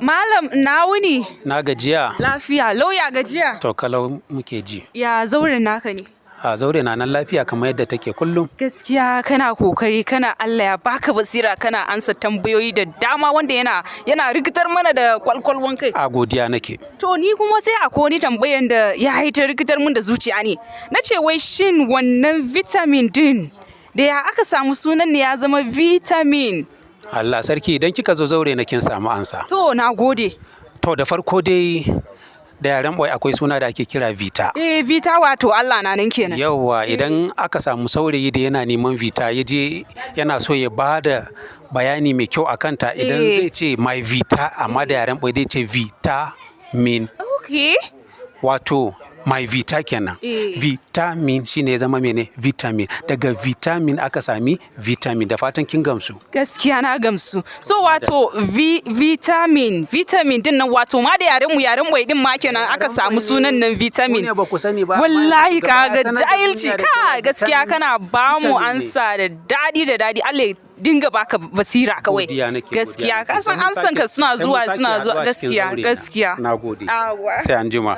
Malam na wuni. Na gajiya. Lafiya, lauya gajiya. To kalau muke ji. Ya zauren naka ne? A zaure na nan lafiya kamar yadda take kullum. Gaskiya kana kokari, kana Allah ya baka basira, kana ansa tambayoyi da dama wanda yana rikitar mana da kwalkwalwan kai. A godiya nake. To ni kuma sai akwai wani tambayan da ya ta rikitar mun da zuciya ne. Na ce wai shin wannan vitamin din da ya aka samu sunan ne ya zama vitamin? Allah sarki idan kika zo zaure na kin samu ansa. To na gode. To da farko dai da yaren boy akwai suna da ake kira vita. Vita wato Allah na nan kenan. Yawwa idan aka samu saurayi da yana neman vita ya je yana so ya bada bayani mai kyau a kanta idan zai ce my vita amma da yaren boy zai ce vitamin. Okay. Wato my vita kenan. Vitamin shine ya zama mene vitamin. Daga vitamin aka sami vitamin. Da fatan kin gamsu. Gaskiya na gamsu. So wato vitamin din nan wato ma da yaren wai din ma kenan aka samu sunan nan vitamin. Ba ku sani ba. Wallahi ka ga jahilci ka gaskiya kana ba mu ansa da dadi Allah ya dinga baka basira kawai. Gaskiya ka san ansan ka suna zuwa gaskiya. Nagode. Sai anjima.